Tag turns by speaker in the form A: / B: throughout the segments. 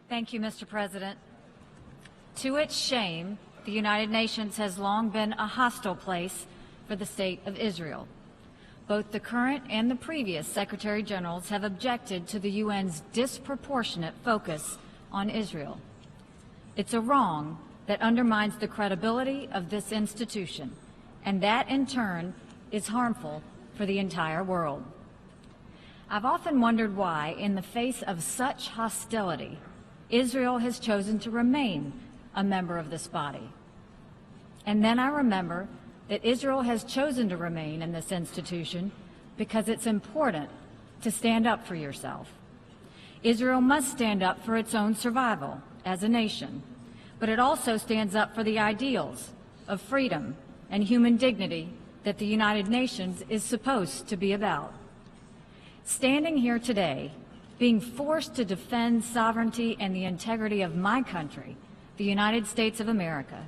A: Thank you, Mr. President. To its shame, the United Nations has long been a hostile place for the State of Israel. Both the current and the previous Secretary Generals have objected to the UN's disproportionate focus on Israel. It's a wrong that undermines the credibility of this institution, and that in turn is harmful for the entire world. I've often wondered why, in the face of such hostility, Israel has chosen to remain a member of this body. And then I remember that Israel has chosen to remain in this institution because it's important to stand up for yourself. Israel must stand up for its own survival as a nation, but it also stands up for the ideals of freedom and human dignity that the United Nations is supposed to be about. Standing here today, being forced to defend sovereignty and the integrity of my country, the United States of America,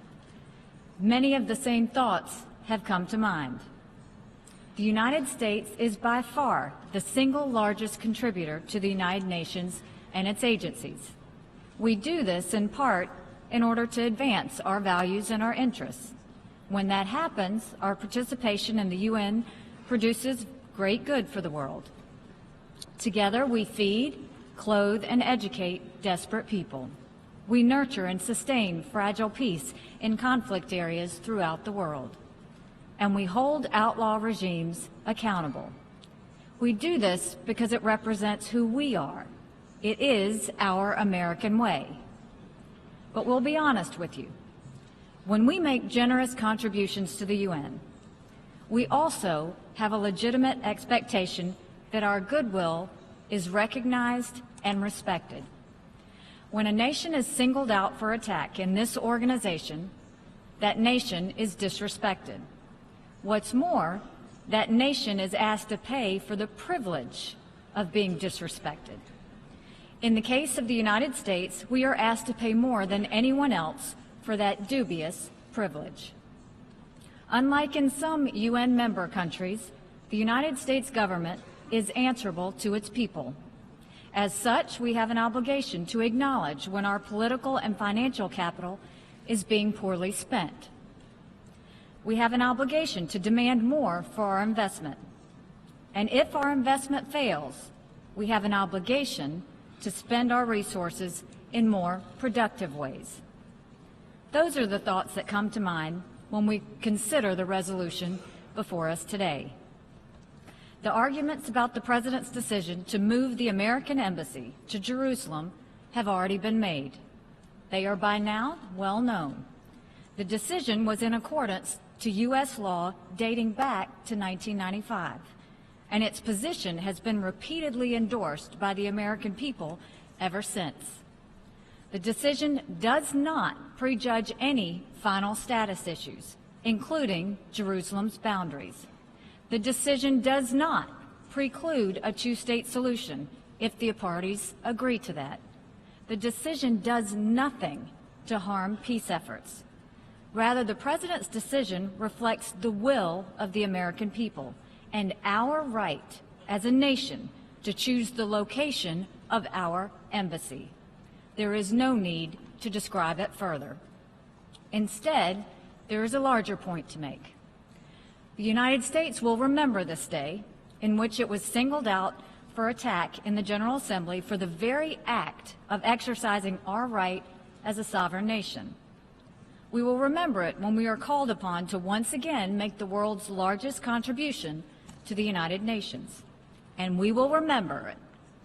A: many of the same thoughts have come to mind. The United States is by far the single largest contributor to the United Nations and its agencies. We do this in part in order to advance our values and our interests. When that happens, our participation in the UN produces great good for the world. Together we feed, clothe, and educate desperate people. We nurture and sustain fragile peace in conflict areas throughout the world. And we hold outlaw regimes accountable. We do this because it represents who we are. It is our American way. But we'll be honest with you. When we make generous contributions to the UN, we also have a legitimate expectation that our goodwill is recognized and respected. When a nation is singled out for attack in this organization, that nation is disrespected. What's more, that nation is asked to pay for the privilege of being disrespected. In the case of the United States, we are asked to pay more than anyone else for that dubious privilege. Unlike in some UN member countries, the United States government is answerable to its people. As such, we have an obligation to acknowledge when our political and financial capital is being poorly spent. We have an obligation to demand more for our investment. And if our investment fails, we have an obligation to spend our resources in more productive ways. Those are the thoughts that come to mind when we consider the resolution before us today. The arguments about the President's decision to move the American embassy to Jerusalem have already been made. They are by now well known. The decision was in accordance to U.S. law dating back to 1995, and its position has been repeatedly endorsed by the American people ever since. The decision does not prejudge any final status issues, including Jerusalem's boundaries. The decision does not preclude a two-state solution if the parties agree to that. The decision does nothing to harm peace efforts. Rather, the President's decision reflects the will of the American people and our right as a nation to choose the location of our embassy. There is no need to describe it further. Instead, there is a larger point to make. The United States will remember this day in which it was singled out for attack in the General Assembly for the very act of exercising our right as a sovereign nation. We will remember it when we are called upon to once again make the world's largest contribution to the United Nations. And we will remember it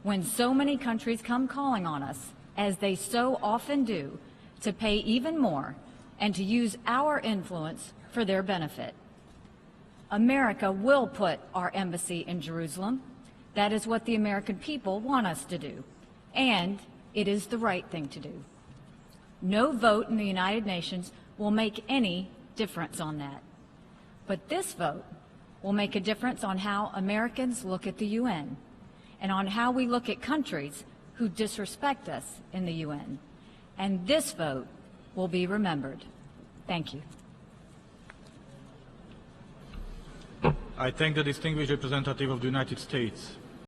A: when so many countries come calling on us, as they so often do, to pay even more and to use our influence for their benefit. America will put our embassy in Jerusalem. That is what the American people want us to do, and it is the right thing to do. No vote in the United Nations will make any difference on that. But this vote will make a difference on how Americans look at the UN and on how we look at countries who disrespect us in the UN. And this vote will be remembered. Thank you.
B: I thank the distinguished representative of the United States.